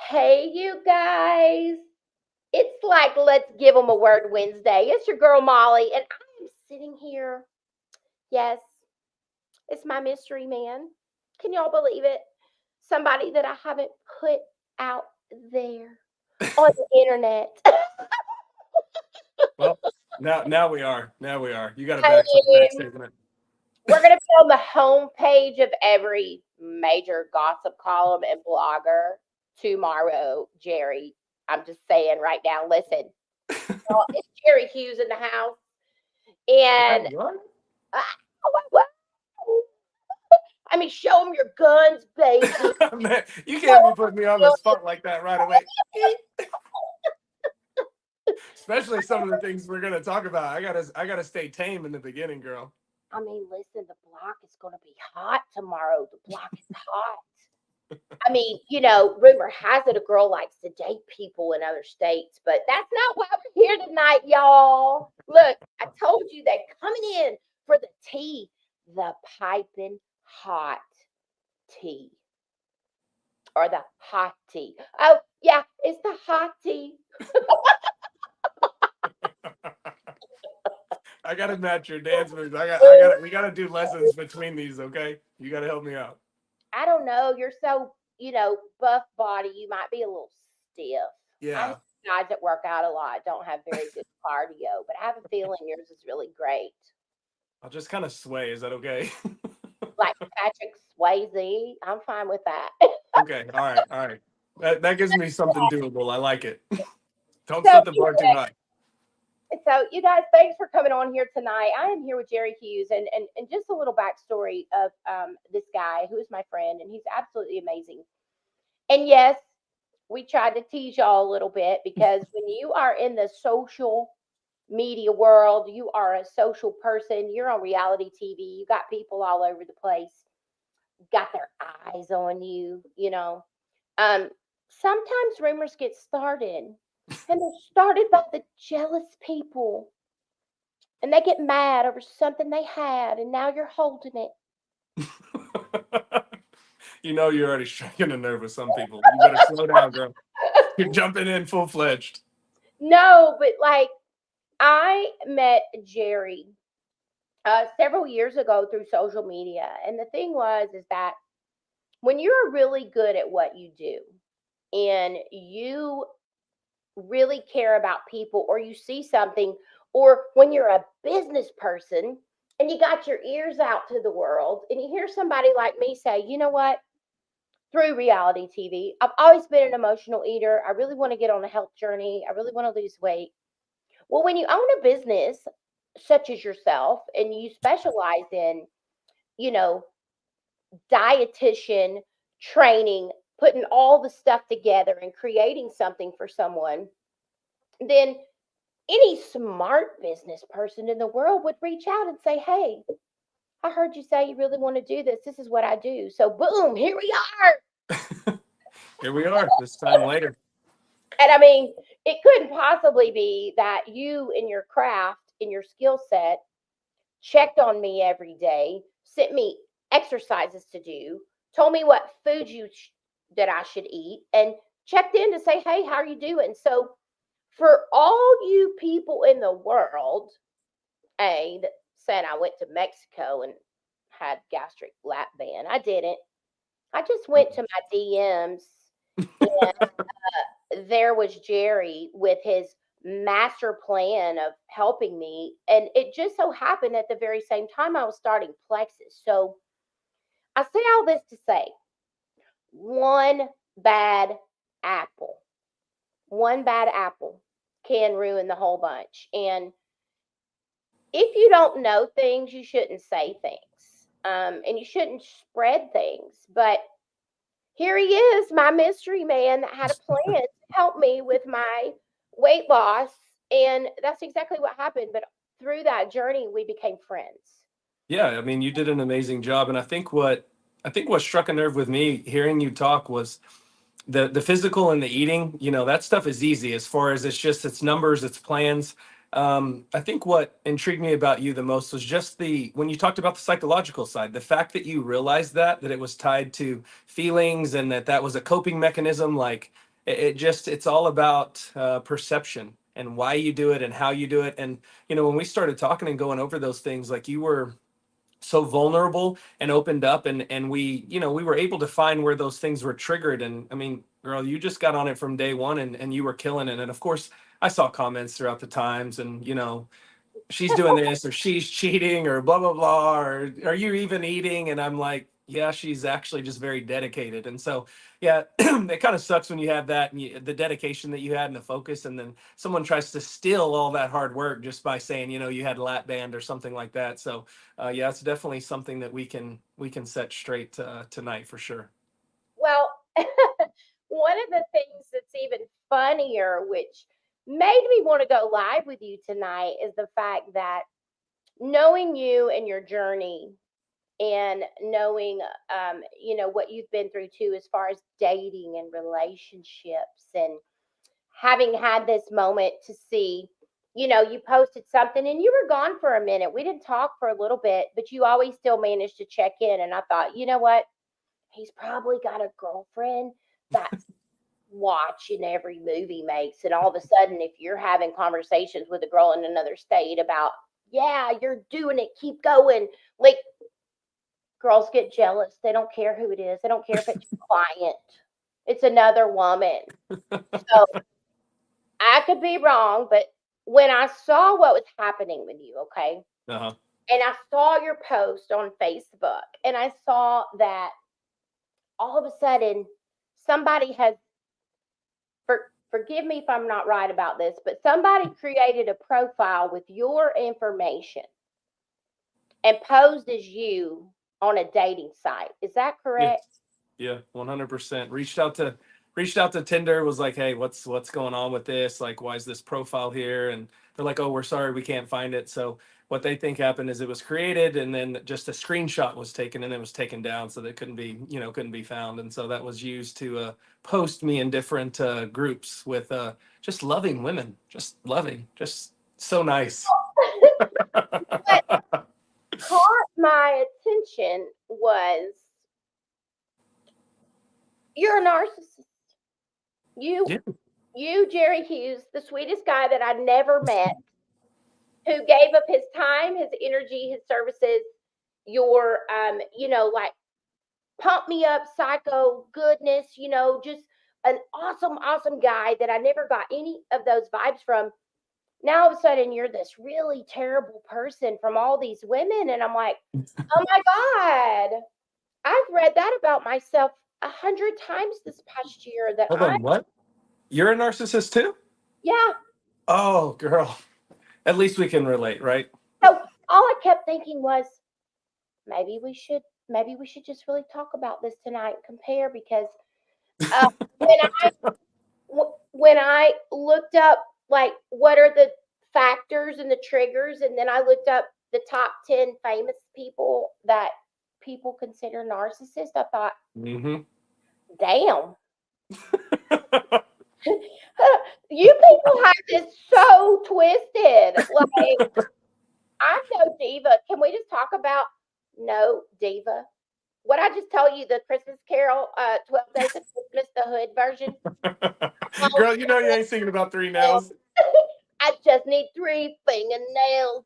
Hey, you guys. It's like Let's Give them a Word Wednesday. It's your girl Molly, and I am sitting here. Yes, it's my mystery man. Can y'all believe it? Somebody that I haven't put out there on the internet. Well, now we are. Now we are. You got to I back mean, statement. we're going to be on the homepage of every major gossip column and blogger tomorrow, Jerry. I'm just saying right now, listen, it's Jerry Hughes in the house. And What? ah, what? I mean, show them your guns, baby. Man, you Show can't be 'em putting me on the your spot like that right away. Especially some of the things we're gonna talk about. I gotta stay tame in the beginning, girl. I mean, listen, the block is going to be hot tomorrow. The block is hot. I mean, rumor has it a girl likes to date people in other states, but that's not why we're here tonight, y'all. Look, I told you they're coming in for the tea, the piping hot tea. Or the hot tea. Oh, yeah, it's the hot tea. I gotta match your dance moves. I got we gotta do lessons between these, okay? You gotta help me out. I don't know. You're so, buff body. You might be a little stiff. I know Yeah. guys that work out a lot don't have very good cardio, but I have a feeling yours is really great. I'll just kind of sway. Is that okay? Like Patrick Swayze. I'm fine with that. Okay. All right. All right. That gives me something doable. I like it. Don't So, set the bar too high. you guys, thanks for coming on here tonight. I am here with Jerry Hughes, and just a little backstory of this guy who is my friend, and he's absolutely amazing. And yes, we tried to tease y'all a little bit because when you are in the social media world, you are a social person, you're on reality TV, you got people all over the place, got their eyes on you. Um, Sometimes rumors get started, and they're started by the jealous people, and they get mad over something they had, and now you're holding it. You know you're already striking a nerve with some people. You better slow down, girl. You're jumping in full fledged. No, but like I met Jerry several years ago through social media, and the thing was is that when you're really good at what you do and you really care about people, or you see something, or when you're a business person and you got your ears out to the world and you hear somebody like me say, you know what, through reality TV, I've always been an emotional eater. I really want to get on a health journey. I really want to lose weight. Well, when you own a business such as yourself and you specialize in, you know, dietitian training, putting all the stuff together and creating something for someone, then any smart business person in the world would reach out and say, hey, I heard you say you really want to do this. This is what I do. So, boom, here we are. Here we are, this time later. And I mean, it couldn't possibly be that you in your craft, in your skill set, checked on me every day, sent me exercises to do, told me what food that I should eat, and checked in to say, "Hey, how are you doing?" So, for all you people in the world, that said I went to Mexico and had gastric lap band, I didn't. I just went to my DMs, and there was Jerry with his master plan of helping me. And it just so happened at the very same time I was starting Plexus. So I say all this to say one bad apple, one bad apple can ruin the whole bunch. And if you don't know things, you shouldn't say things. And you shouldn't spread things. But here he is, my mystery man that had a plan to help me with my weight loss. And that's exactly what happened. But through that journey, we became friends. Yeah, I mean, you did an amazing job, and I think what struck a nerve with me hearing you talk was the physical and the eating. That stuff is easy as far as it's numbers, it's plans. I think what intrigued me about you the most was just the when you talked about the psychological side, the fact that you realized that it was tied to feelings and that was a coping mechanism. Like it's all about perception and why you do it and how you do it. And when we started talking and going over those things, like, you were so vulnerable and opened up, and we were able to find where those things were triggered. And I mean, girl, you just got on it from day one, and you were killing it. And of course, I saw comments throughout the times, and she's doing this, or she's cheating, or blah blah blah, or are you even eating? And I'm like, yeah, she's actually just very dedicated. And so, yeah, it kind of sucks when you have that, and the dedication that you had and the focus, and then someone tries to steal all that hard work just by saying, you had a lap band or something like that. So yeah, it's definitely something that we can set straight tonight for sure. Well, one of the things that's even funnier, which made me want to go live with you tonight, is the fact that knowing you and your journey, and knowing what you've been through too, as far as dating and relationships, and having had this moment to see, you posted something and you were gone for a minute. We didn't talk for a little bit, but you always still managed to check in. And I thought, you know what? He's probably got a girlfriend that's watching every movie makes. And all of a sudden, if you're having conversations with a girl in another state about, yeah, you're doing it, keep going. Like, girls get jealous. They don't care who it is. They don't care if it's your client. It's another woman. So I could be wrong, but when I saw what was happening with you, okay, Uh-huh. and I saw your post on Facebook, and I saw that all of a sudden somebody has, forgive me if I'm not right about this, but somebody created a profile with your information and posed as you on a dating site. Is that Yeah. correct? Yeah, 100%. Reached out to Tinder, was like, "Hey, what's going on with this? Like, why is this profile here?" And they're like, "Oh, we're sorry, we can't find it." So what they think happened is it was created, and then just a screenshot was taken, and it was taken down, so that couldn't be found. And so that was used to post me in different groups with just loving women, just loving, just so nice. What caught my attention was you're a narcissist. You, Yeah. Jerry Hughes, the sweetest guy that I never met, who gave up his time, his energy, his services, your, like, pump me up, psycho goodness, just an awesome, awesome guy that I never got any of those vibes from. Now all of a sudden you're this really terrible person from all these women. And I'm like, oh my God, I've read that about myself 100 times this past year that Hold on, what? You're a narcissist too? yeah. Oh, girl. At least we can relate, right? So all I kept thinking was, maybe we should, just really talk about this tonight and compare, because uh, when when I looked up, like, what are the factors and the triggers, and then I looked up the top 10 famous people that people consider narcissists, I thought, Hmm. damn, you people have this so twisted. Like, I'm no diva. Can we just talk about no diva? What I just told you, the Christmas Carol, 12 Days of Christmas, the hood version. Oh, Girl, you ain't singing about three nails. I just need 3 fingernails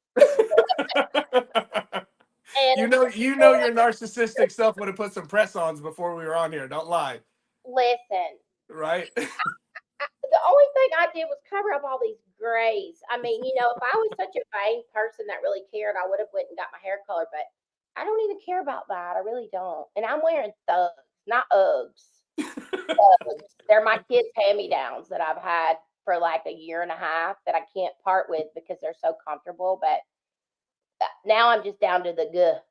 and you know your narcissistic self would have put some press-ons before we were on here. Don't lie. listen. Right? The only thing I did was cover up all these grays. I mean, if I was such a vain person that really cared, I would have went and got my hair colored. But I don't even care about that. I really don't. And I'm wearing thugs, not Uggs. Thugs. They're my kids' hand-me-downs that I've had for like a year and a half that I can't part with because they're so comfortable. But now I'm just down to the good.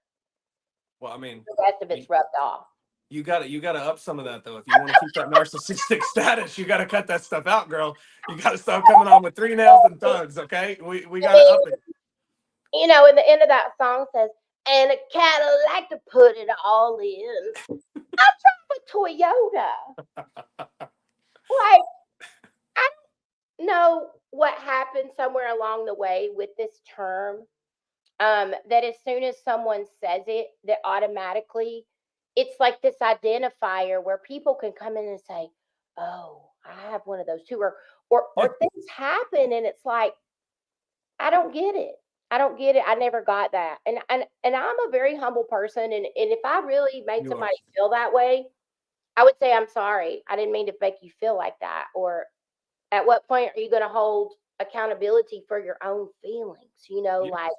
Well, I mean, The rest of you, it's rubbed off. you gotta up some of that though. If you want to keep that narcissistic status, you gotta cut that stuff out, girl. You gotta stop coming on with three nails and thugs, okay? We I gotta mean, up it. and the end of that song says, and a Cadillac to put it all in. I drive a Toyota. Like, I don't know what happened somewhere along the way with this term. That as soon as someone says it, that automatically it's like this identifier where people can come in and say, oh, I have one of those too. Or things happen and it's like, I don't get it. I don't get it. I never got that. And I'm a very humble person. And if I really made You are. somebody feel that way, I would say, I'm sorry. I didn't mean to make you feel like that. Or at what point are you going to hold accountability for your own feelings? Yeah. Like,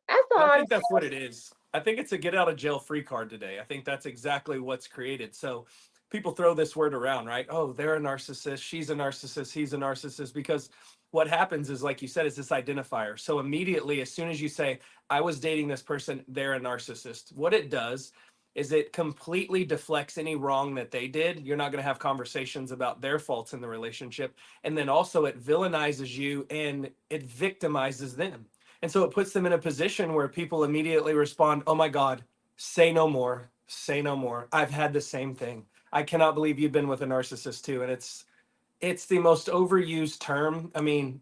that's And all I I'm think that's what it is. I think it's a get out of jail free card today. I think that's exactly what's created. So people throw this word around, right? Oh, they're a narcissist. She's a narcissist. He's a narcissist. Because what happens is, like you said, is this identifier. So immediately, as soon as you say, I was dating this person, they're a narcissist, what it does is it completely deflects any wrong that they did. You're not going to have conversations about their faults in the relationship. And then also, it villainizes you and it victimizes them. And so it puts them in a position where people immediately respond, oh my God, say no more, say no more. I've had the same thing. I cannot believe you've been with a narcissist too. And it's the most overused term. I mean,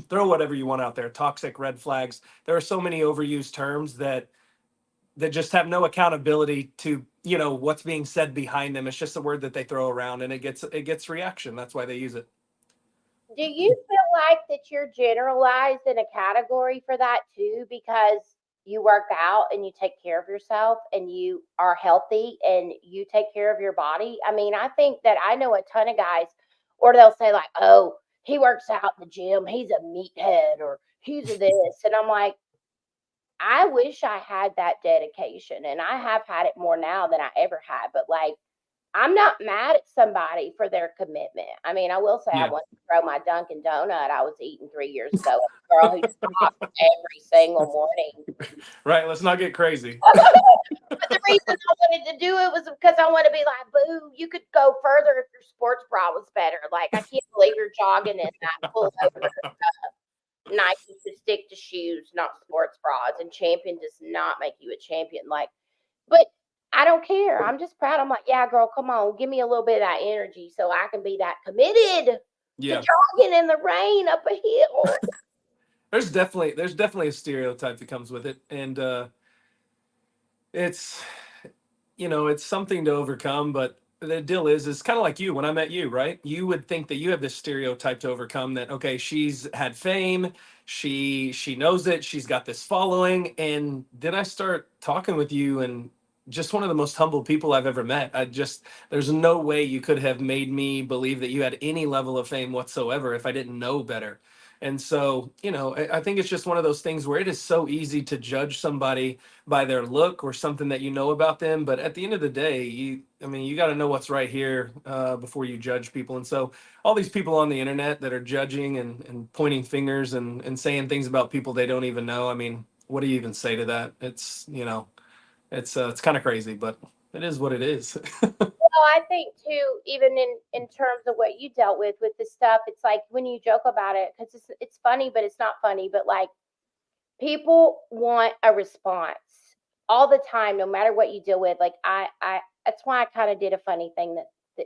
throw whatever you want out there, toxic, red flags. There are so many overused terms that just have no accountability to, what's being said behind them. It's just a word that they throw around and it gets reaction. That's why they use it. Do you feel like that you're generalized in a category for that too? Because you work out and you take care of yourself and you are healthy and you take care of your body. I mean, I think that I know a ton of guys, or they'll say, like, oh, he works out in the gym, he's a meathead, or he's a this. And I'm like, I wish I had that dedication. And I have had it more now than I ever had. But like, I'm not mad at somebody for their commitment. I mean, I will say I Yeah. want to throw my Dunkin' Donut I was eating 3 years ago. A girl who jogs every single morning. Right. Let's not get crazy. But the reason I wanted to do it was because I want to be like, boo, you could go further if your sports bra was better. Like, I can't believe you're jogging in that pullover. Nike to stick to shoes, not sports bras. And Champion does not make you a champion. Like, but I don't care. I'm just proud. I'm like, yeah, girl, come on, give me a little bit of that energy so I can be that committed to Yeah. jogging in the rain up a hill. There's definitely a stereotype that comes with it. And it's it's something to overcome, but the deal is kind of like you when I met you, right? You would think that you have this stereotype to overcome, that okay, she's had fame, she knows it, she's got this following. And then I start talking with you, and just one of the most humble people I've ever met. There's no way you could have made me believe that you had any level of fame whatsoever if I didn't know better. And so, I think it's just one of those things where it is so easy to judge somebody by their look or something that you know about them. But at the end of the day, you got to know what's right here before you judge people. And so all these people on the internet that are judging and pointing fingers and saying things about people they don't even know. I mean, what do you even say to that? It's kind of crazy, but it is what it is. Well, I think too, even in terms of what you dealt with this stuff, it's like when you joke about it, because it's funny, but it's not funny. But like, people want a response all the time, no matter what you deal with. Like, I that's why I kind of did a funny thing that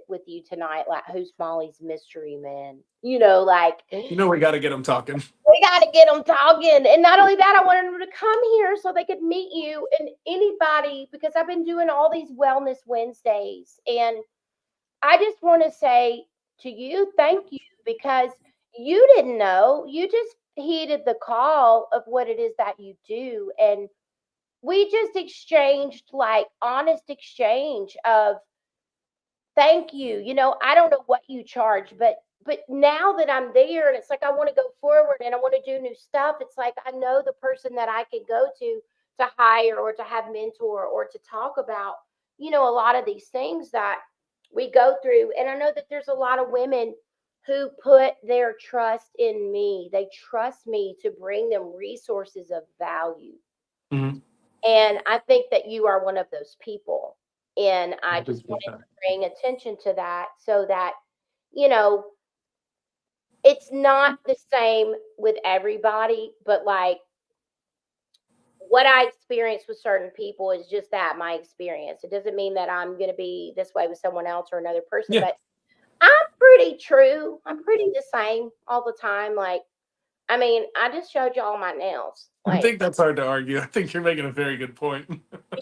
with you tonight, like, who's Molly's mystery man? Like, We got to get them talking. we got to get them talking. And not only that, I wanted them to come here so they could meet you and anybody, because I've been doing all these wellness Wednesdays. And I just want to say to you, thank you, because you didn't know. You just heeded the call of what it is that you do. And we just exchanged, like, honest exchange of thank you. I don't know what you charge, but now that I'm there and it's like I want to go forward and I want to do new stuff, it's like I know the person that I can go to hire or to have mentor or to talk about, a lot of these things that we go through. And I know that there's a lot of women who put their trust in me. They trust me to bring them resources of value. Mhm. And I think that you are one of those people. And I I just appreciate wanted that. to bring attention to that so that, you know, it's not the same with everybody, but like what I experience with certain people is just that, my experience. It doesn't mean that I'm going to be this way with someone else or another person, Yeah. but I'm pretty true. I'm pretty the same all the time. Like, I mean, I just showed you all my nails. I Like, think that's hard to argue. I think you're making a very good point.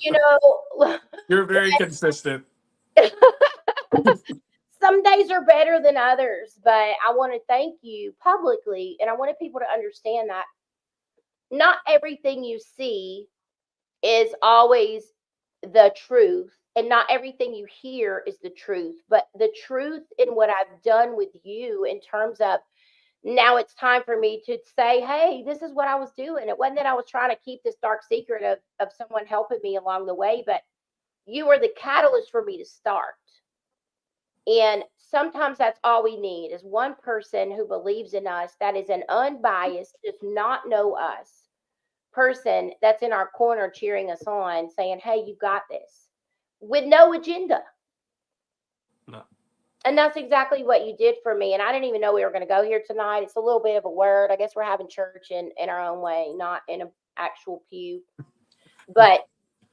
you know, You're very consistent. so some days are better than others, but I want to thank you publicly, and I wanted people to understand that not everything you see is always the truth, and not everything you hear is the truth. But the truth in what I've done with you, in terms of now it's time for me to say, hey, this is what I was doing. It wasn't that I was trying to keep this dark secret of someone helping me along the way, but you were the catalyst for me to start. And sometimes that's all we need is one person who believes in us, that is an unbiased, does not know us person that's in our corner cheering us on, saying, hey, you got this, with no agenda. No. And that's exactly what you did for me. And I didn't even know we were going to go here tonight. It's a little bit of a word. I guess we're having church in our own way, not in an actual pew. But,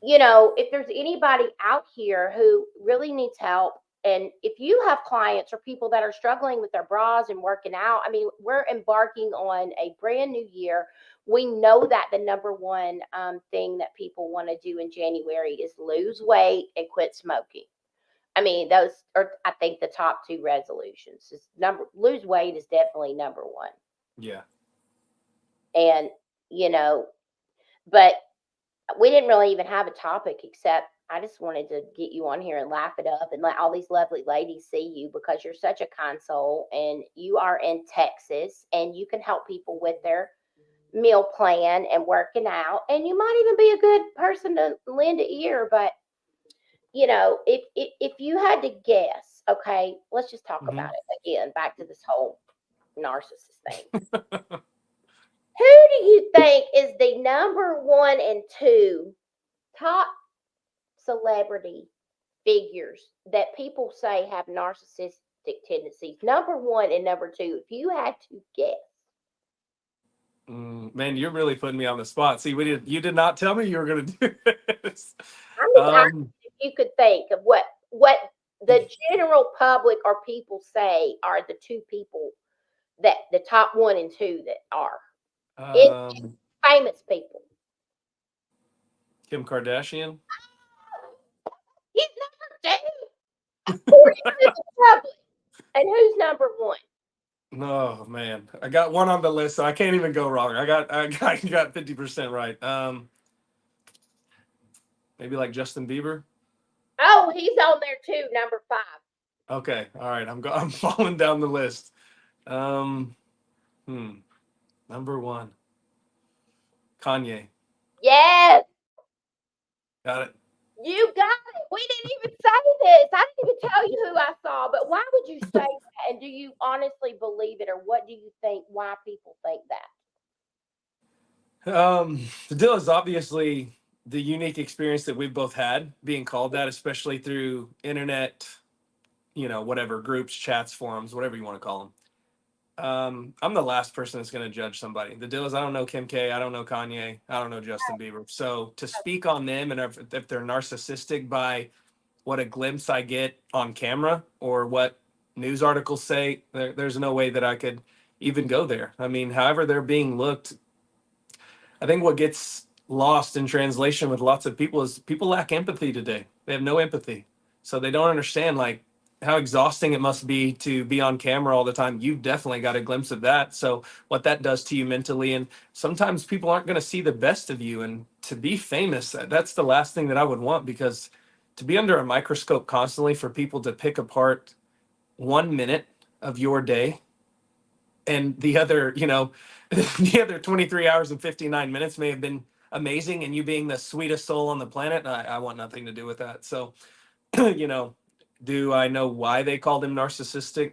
if there's anybody out here who really needs help, and if you have clients or people that are struggling with their bras and working out, I mean, we're embarking on a brand new year. We know that the number one thing that people want to do in January is lose weight and quit smoking. I mean, those are, I think, the top two resolutions. Lose weight is definitely number one. Yeah. And, but we didn't really even have a topic, except I just wanted to get you on here and laugh it up and let all these lovely ladies see you, because you're such a kind soul, and you are in Texas, and you can help people with their meal plan and working out. And you might even be a good person to lend an ear. But if you had to guess, okay, let's just talk about it again, back to this whole narcissist thing. Who do you think is the number one and two top celebrity figures that people say have narcissistic tendencies? Number one and number two, if you had to guess. Man, you're really putting me on the spot. See, you did not tell me you were going to do this. I'm just asking if you could think of what the general public or people say are the two people, that the top one and two that are famous people. Kim Kardashian. He's number two, according to the public. And who's number one? Oh man, I got one on the list, so I can't even go wrong. I got 50% right. Maybe like Justin Bieber. Oh, he's on there too, number 5. Okay, all right. I'm falling down the list. Number one, Kanye. Yes, Got it. you got it. We didn't even say this. I didn't even tell you who I saw. But why would you say that? And do you honestly believe it, or what do you think? Why people think that? The deal is obviously the unique experience that we've both had, being called that, especially through internet, whatever groups, chats, forums, whatever you want to call them. I'm the last person that's going to judge somebody. The deal is I don't know Kim K, I don't know Kanye, I don't know Justin Bieber. So to speak on them, and if they're narcissistic by what a glimpse I get on camera or what news articles say, there's no way that I could even go there. I mean, however they're being looked, I think what gets lost in translation with lots of people is people lack empathy today. They have no empathy. So they don't understand like how exhausting it must be to be on camera all the time. You've definitely got a glimpse of that. So what that does to you mentally, and sometimes people aren't going to see the best of you. And to be famous, that's the last thing that I would want, because to be under a microscope constantly, for people to pick apart 1 minute of your day and the other, the other 23 hours and 59 minutes may have been amazing, and you being the sweetest soul on the planet, I want nothing to do with that. So, do I know why they called him narcissistic?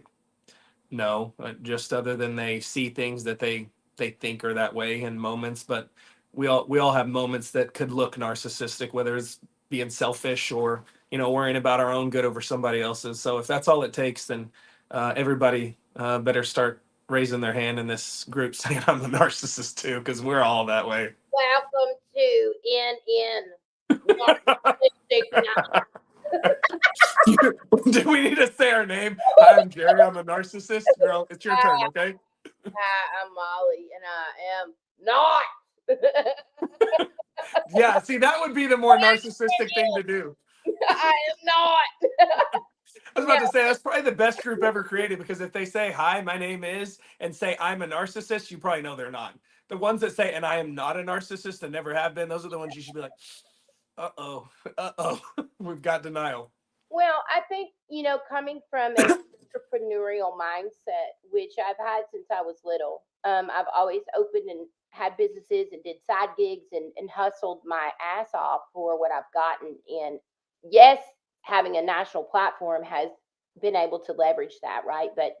No, just other than they see things that they think are that way in moments. But we all have moments that could look narcissistic, whether it's being selfish or worrying about our own good over somebody else's. So if that's all it takes, then everybody better start raising their hand in this group saying I'm the narcissist too, because we're all that way. Welcome to Narcissistic. Do we need to say our name? Hi, I'm Jerry. I'm a narcissist. Girl, it's your turn, okay? Hi, I'm Molly, and I am not. Yeah, see, that would be the more narcissistic thing to do. I am not. I was about to say that's probably the best group ever created, because if they say, "Hi, my name is," and say, "I'm a narcissist," you probably know they're not. The ones that say, "And I am not a narcissist and never have been," those are the ones you should be like, "Uh-oh, uh-oh, we've got denial." Well, I think, coming from an entrepreneurial mindset, which I've had since I was little, I've always opened and had businesses and did side gigs and hustled my ass off for what I've gotten. And yes, having a national platform has been able to leverage that, right? But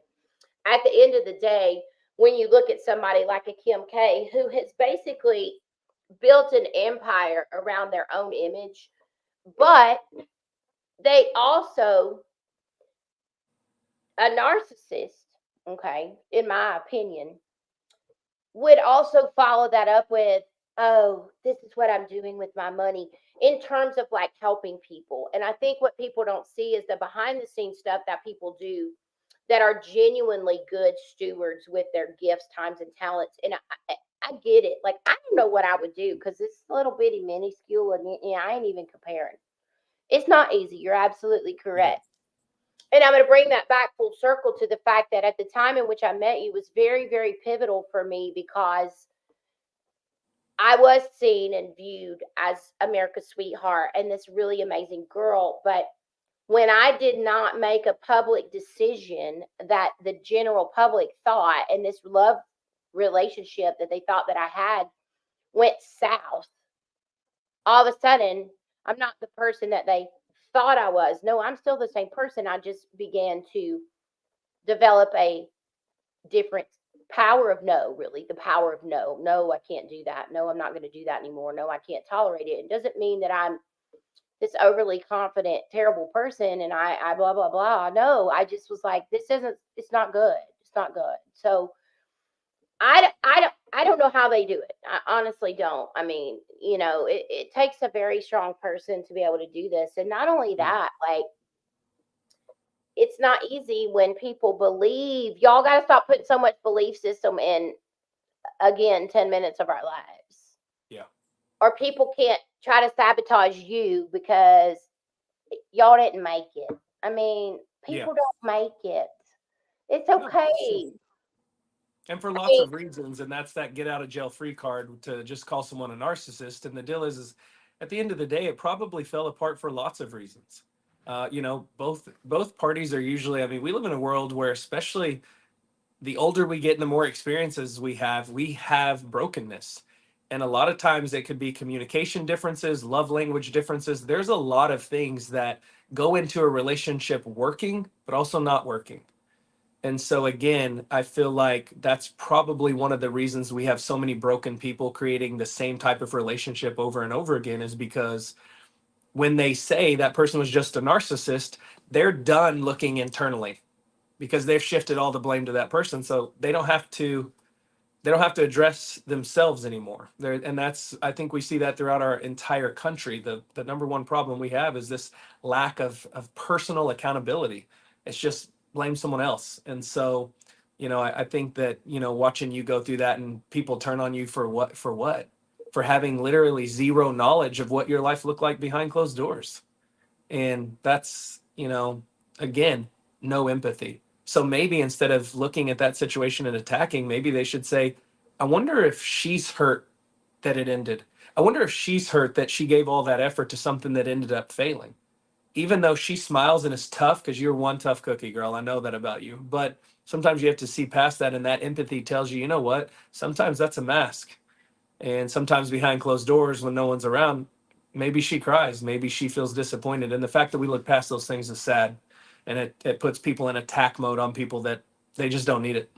at the end of the day, when you look at somebody like a Kim K, who has basically built an empire around their own image, but they also a narcissist, okay, in my opinion, would also follow that up with, oh, this is what I'm doing with my money in terms of like helping people. And I think what people don't see is the behind the scenes stuff that people do that are genuinely good stewards with their gifts, times, and talents. And I get it. Like, I don't know what I would do because it's little bitty minuscule and I ain't even comparing. It's not easy. You're absolutely Yeah. correct. And I'm going to bring that back full circle to the fact that at the time in which I met you was very, very pivotal for me because I was seen and viewed as America's sweetheart and this really amazing girl. But when I did not make a public decision that the general public thought, and this love relationship that they thought that I had went south, all of a sudden, I'm not the person that they thought I was. No, I'm still the same person. I just began to develop a different power of no, really, the power of no. No, I can't do that. No, I'm not going to do that anymore. No, I can't tolerate it. It doesn't mean that I'm this overly confident, terrible person and I blah, blah, blah. No, I just was like, this isn't, it's not good. It's not good. So I don't know how they do it. I honestly don't. I mean, it takes a very strong person to be able to do this. And not only Mm. that, like, it's not easy when people believe. Y'all got to stop putting so much belief system in, again, 10 minutes of our lives. Yeah. Or people can't try to sabotage you because y'all didn't make it. I mean, Yeah. people don't make it. It's No, it's true. okay. And for I lots mean, of reasons, and that's that get out of jail free card to just call someone a narcissist. And the deal is at the end of the day, it probably fell apart for lots of reasons. Both parties are usually. I mean, we live in a world where, especially the older we get and the more experiences we have brokenness. And a lot of times it could be communication differences, love language differences. There's a lot of things that go into a relationship working, but also not working. And so again, I feel like that's probably one of the reasons we have so many broken people creating the same type of relationship over and over again, is because when they say that person was just a narcissist, they're done looking internally because they've shifted all the blame to that person. So they don't have to address themselves anymore. And that's, I think we see that throughout our entire country. The number one problem we have is this lack of personal accountability. It's just blame someone else. And so, I think that, watching you go through that and people turn on you for having literally zero knowledge of what your life looked like behind closed doors. And that's, again, no empathy. So maybe instead of looking at that situation and attacking, maybe they should say, I wonder if she's hurt that it ended. I wonder if she's hurt that she gave all that effort to something that ended up failing. Even though she smiles and is tough, because you're one tough cookie, girl. I know that about you. But sometimes you have to see past that. And that empathy tells you, you know what? Sometimes that's a mask. And sometimes behind closed doors, when no one's around, maybe she cries, maybe she feels disappointed. And the fact that we look past those things is sad. And it puts people in attack mode on people that they just don't need it.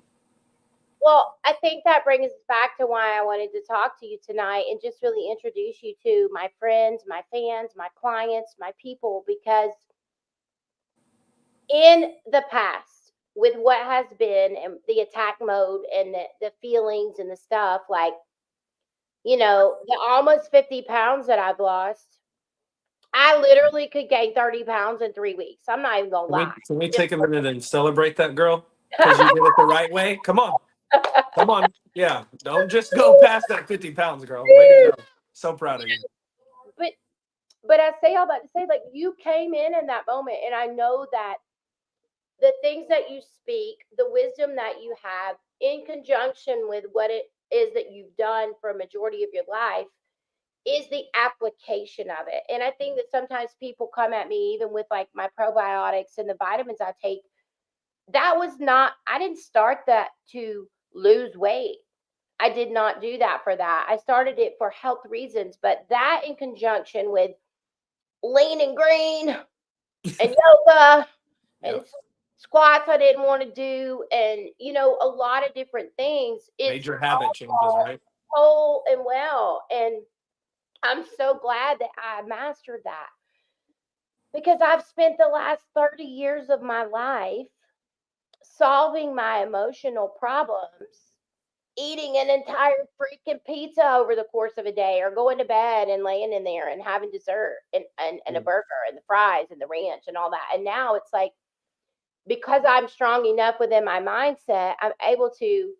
well, I think that brings us back to why I wanted to talk to you tonight and just really introduce you to my friends, my fans, my clients, my people, because in the past, with what has been and the attack mode and the feelings and the stuff, like, the almost 50 pounds that I've lost, I literally could gain 30 pounds in 3 weeks. I'm not even going to Can we, lie. can we take a minute and celebrate that, girl? Because you did it the right way. Come on. Come on. Yeah. Don't just go past that 50 pounds, girl. Way to go. So proud of you. but But I say all that to say, like, you came in that moment, and I know that the things that you speak, the wisdom that you have, in conjunction with what it is that you've done for a majority of your life, is the application of it. And I think that sometimes people come at me, even with like my probiotics and the vitamins I take. That was not, I didn't start that to lose weight. I did not do that for that. I started it for health reasons, but that in conjunction with lean and green and yoga and Yep. squats I didn't want to do, and a lot of different things. It's Major habit changes, right? whole and well, and I'm so glad that I mastered that, because I've spent the last 30 years of my life solving my emotional problems, eating an entire freaking pizza over the course of a day, or going to bed and laying in there and having dessert and a Mm. burger and the fries and the ranch and all that. And now it's like, because I'm strong enough within my mindset, I'm able to,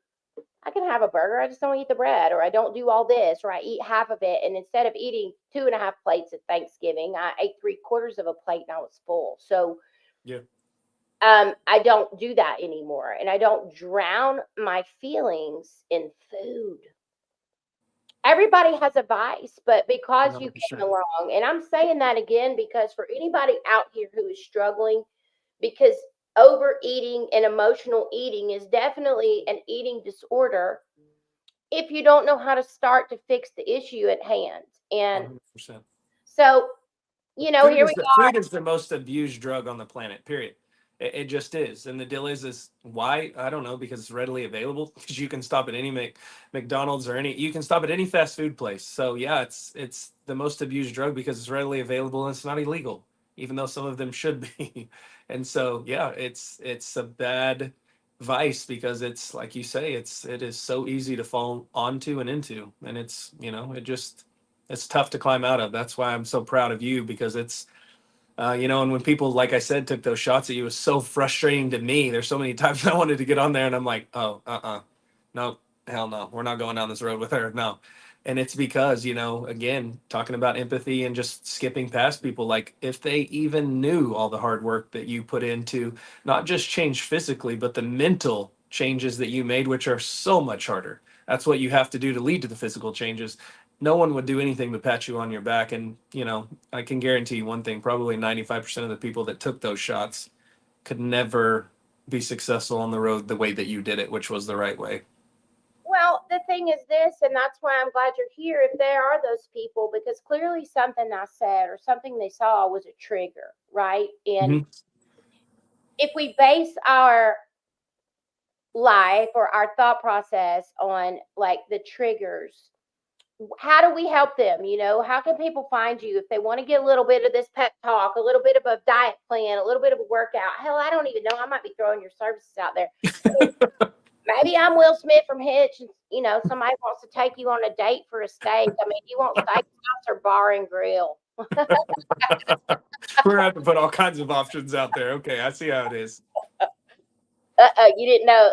I can have a burger. I just don't eat the bread, or I don't do all this, or I eat half of it. And instead of eating 2.5 plates at Thanksgiving, I ate 3/4 of a plate and I was full. So Yeah. I don't do that anymore. And I don't drown my feelings in food. Everybody has a vice, but because you came 100%. along, and I'm saying that again because for anybody out here who is struggling, because overeating and emotional eating is definitely an eating disorder if you don't know how to start to fix the issue at hand. And 100%. so, here we Food is the most abused drug on the planet, period. It just is. And the deal is why? I don't know, because it's readily available. Because you can stop at any McDonald's or you can stop at any fast food place. So yeah, it's the most abused drug because it's readily available and it's not illegal, even though some of them should be. And so yeah, it's a bad vice because it's like you say, it is so easy to fall onto and into. And it's, it's tough to climb out of. That's why I'm so proud of you, because it's, and when people, like I said, took those shots at you, it was so frustrating to me. There's so many times I wanted to get on there and I'm like, oh, no, hell no, we're not going down this road with her. No. And it's because, again, talking about empathy and just skipping past people, like if they even knew all the hard work that you put into not just change physically, but the mental changes that you made, which are so much harder. That's what you have to do to lead to the physical changes. No one would do anything but pat you on your back. And, I can guarantee you one thing, probably 95% of the people that took those shots could never be successful on the road the way that you did it, which was the right way. Well, the thing is this, and that's why I'm glad you're here, if there are those people, because clearly something I said or something they saw was a trigger, right? And Mm-hmm. if we base our life or our thought process on like the triggers, how do we help them? How can people find you if they want to get a little bit of this pep talk, a little bit of a diet plan, a little bit of a workout? Hell, I don't even know. I might be throwing your services out there. Maybe I'm Will Smith from Hitch, and somebody wants to take you on a date for a steak. I mean, you want steakhouse or bar and grill? We're gonna have to put all kinds of options out there. Okay, I see how it is. You didn't know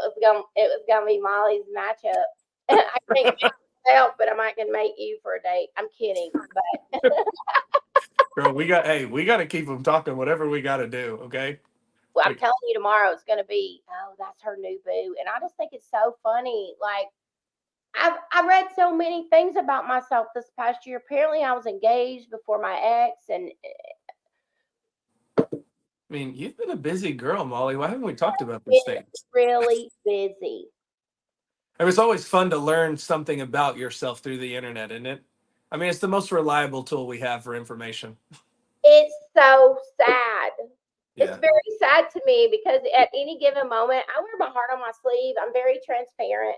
it was gonna be Molly's matchup. I can't make myself, but I might can make you for a date. I'm kidding, but Girl, we got to keep them talking whatever we got to do. Okay. well, I'm Like, telling you, tomorrow it's gonna be. Oh, that's her new boo, and I just think it's so funny. Like I read so many things about myself this past year. Apparently, I was engaged before my ex, and I mean, you've been a busy girl, Molly. Why haven't we talked about these been things? really busy. It was always fun to learn something about yourself through the internet, isn't it? I mean, it's the most reliable tool we have for information. It's so sad. It's Yeah. very sad to me because at any given moment, I wear my heart on my sleeve. I'm very transparent.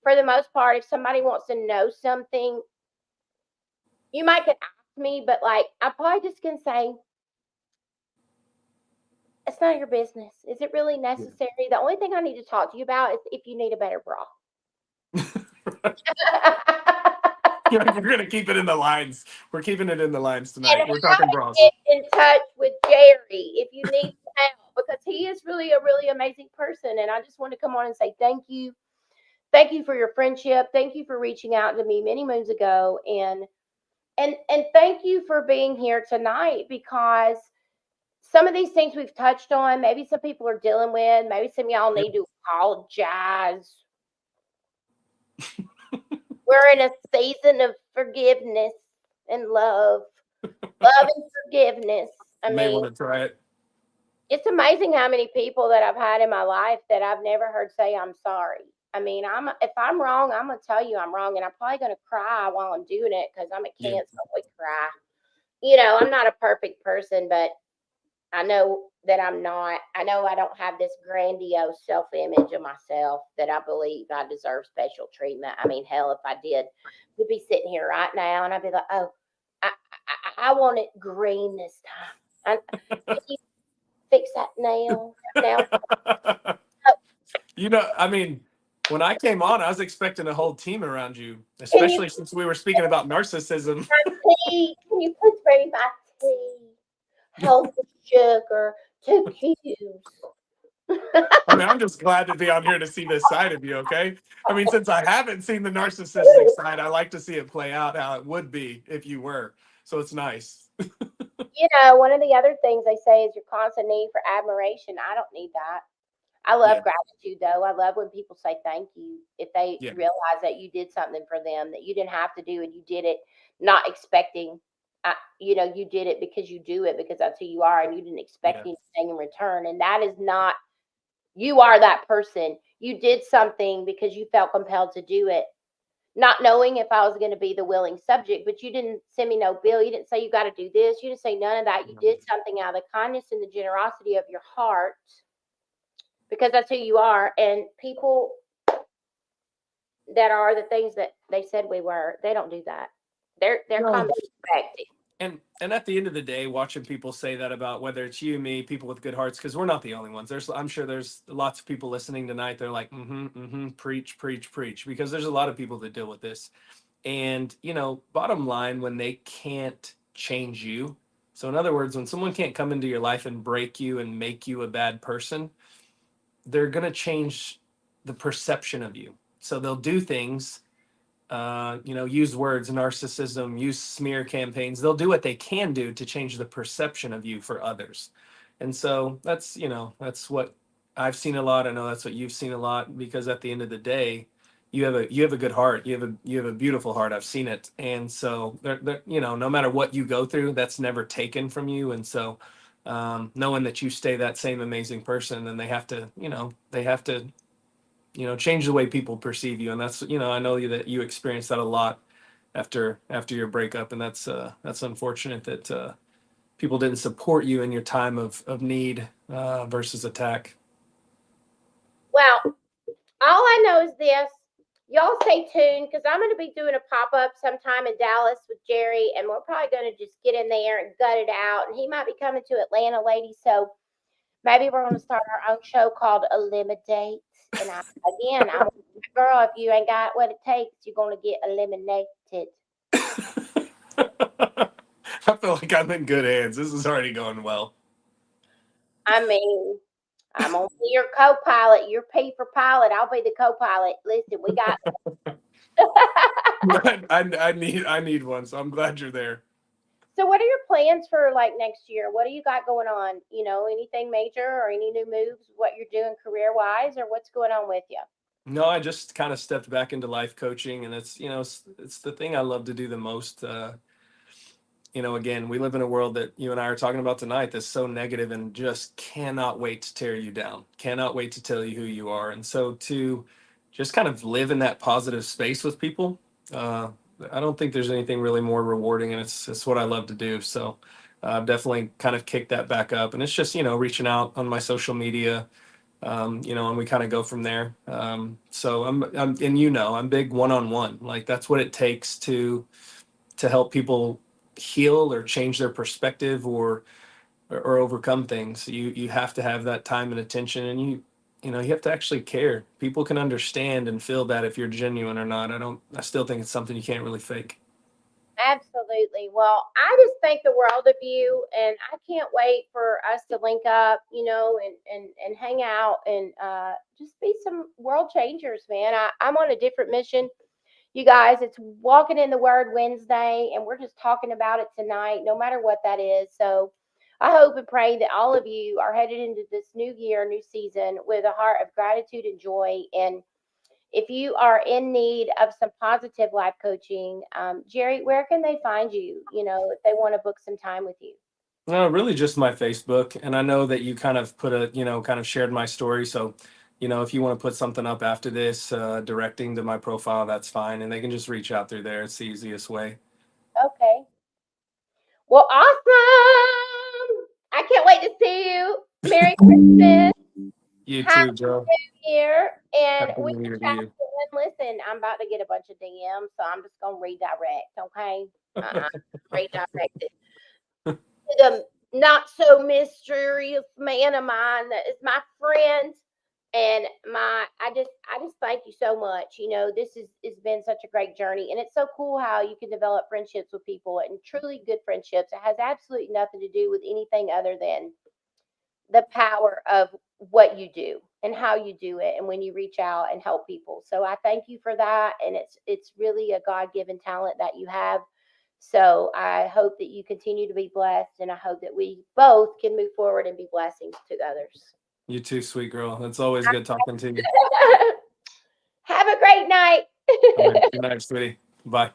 For the most part, if somebody wants to know something, you might could ask me, but like I probably just can say, it's not your business. Is it really Yeah. necessary? The only thing I need to talk to you about is if you need a better bra. You're gonna keep it in the lines. We're keeping it in the lines And tonight. We're how talking to bras. get in touch with Jerry if you need some help, because he is really a really amazing person. And I just want to come on and say thank you. Thank you for your friendship. Thank you for reaching out to me many moons ago. And thank you for being here tonight, because some of these things we've touched on, maybe some people are dealing with, maybe some of y'all need to apologize. We're in a season of forgiveness and love. Love and forgiveness. I You may mean, want to try it. it's amazing how many people that I've had in my life that I've never heard say I'm sorry. I mean, if I'm wrong, I'm gonna tell you I'm wrong, and I'm probably gonna cry while I'm doing it because I'm a Yeah. cancer. We cry. I'm not a perfect person, but I know that I'm not. I know I don't have this grandiose self image of myself that I believe I deserve special treatment. I mean, hell, if I did, we'd be sitting here right now, and I'd be like, oh, I want it green this time. Can you fix that nail? Nail. I mean, when I came on, I was expecting a whole team around you, Can you especially since we were speaking about narcissism. tea? Can you please bring my tea? Healthy sugar, 2 cubes. I mean, I'm just glad to be on here to see this side of you, okay? I mean, since I haven't seen the narcissistic side, I like to see it play out how it would be if you were. So it's nice. One of the other things they say is your constant need for admiration. I don't need that. I love Yeah, gratitude though. I love when people say thank you if they yeah, realize that you did something for them that you didn't have to do and you did it not expecting. You did it because you do it because that's who you are and you didn't expect yeah. anything in return. And that is not, you are that person. You did something because you felt compelled to do it, not knowing if I was going to be the willing subject, but you didn't send me no bill. You didn't say you got to do this. You didn't say none of that. You did something out of the kindness and the generosity of your heart because that's who you are. And people that are the things that they said we were, they don't do that. They're No. kind of expected. And at the end of the day, watching people say that about whether it's you, me, people with good hearts, because we're not the only ones. I'm sure there's lots of people listening tonight. They're like, preach, preach, preach, because there's a lot of people that deal with this. And bottom line, when they can't change you. So in other words, when someone can't come into your life and break you and make you a bad person, they're gonna change the perception of you. So they'll do things, use words, narcissism, use smear campaigns. They'll do what they can do to change the perception of you for others. And so that's what I've seen a lot. I know that's what you've seen a lot because at the end of the day, you have a good heart. You have a beautiful heart. I've seen it. And so no matter what you go through, that's never taken from you. And so knowing that you stay that same amazing person, and they have to change the way people perceive you. And that's I know that you experienced that a lot after your breakup, and that's unfortunate that people didn't support you in your time of need versus attack. Well, all I know is this. Y'all stay tuned because I'm going to be doing a pop up sometime in Dallas with Jerry, and we're probably going to just get in there and gut it out. And he might be coming to Atlanta, ladies. So maybe we're going to start our own show called Eliminate. And I'm a girl. If you ain't got what it takes, you're going to get eliminated. I feel like I'm in good hands. This is already going well. I mean, I'm gonna be your co-pilot. You're P for pilot. I'll be the co-pilot. Listen, we got. I need one, so I'm glad you're there. So, what are your plans for like next year? What do you got going on? Anything major or any new moves? What you're doing career wise, or what's going on with you? No, I just kind of stepped back into life coaching, and it's the thing I love to do the most. Again, we live in a world that you and I are talking about tonight that's so negative and just cannot wait to tear you down, cannot wait to tell you who you are. And so to just kind of live in that positive space with people, uh, I don't think there's anything really more rewarding, and it's what I love to do. So I've definitely kind of kicked that back up, and it's just reaching out on my social media, and we kind of go from there. So I'm big one-on-one, like that's what it takes to help people heal or change their perspective or overcome things. You have to have that time and attention, and you have to actually care. People can understand and feel that if you're genuine or not. I still think it's something you can't really fake. Absolutely. Well, I just thank the world of you, and I can't wait for us to link up, and hang out and just be some world changers, man. I'm on a different mission. You guys, it's Walking in the Word Wednesday, and we're just talking about it tonight, no matter what that is. So, I hope and pray that all of you are headed into this new year, new season with a heart of gratitude and joy. And if you are in need of some positive life coaching, Jerry, where can they find you? If they want to book some time with you. No, really just my Facebook. And I know that you kind of put kind of shared my story. So, if you want to put something up after this, directing to my profile, that's fine. And they can just reach out through there. It's the easiest way. Okay. Well, awesome. I can't wait to see you. Merry Christmas. You Happy too, Joe. New Year. And Happy we New will Year to chat you. again. Listen, I'm about to get a bunch of DMs, so I'm just going to redirect, okay? Redirect it to the not so mysterious man of mine that is my friend. And I just thank you so much. This is has been such a great journey, and it's so cool how you can develop friendships with people and truly good friendships. It has absolutely nothing to do with anything other than the power of what you do and how you do it and when you reach out and help people. So I thank you for that, and it's really a God-given talent that you have. So I hope that you continue to be blessed, and I hope that we both can move forward and be blessings to others. You too, sweet girl. It's always good talking to you. Have a great night. All right. Good night, sweetie. Bye.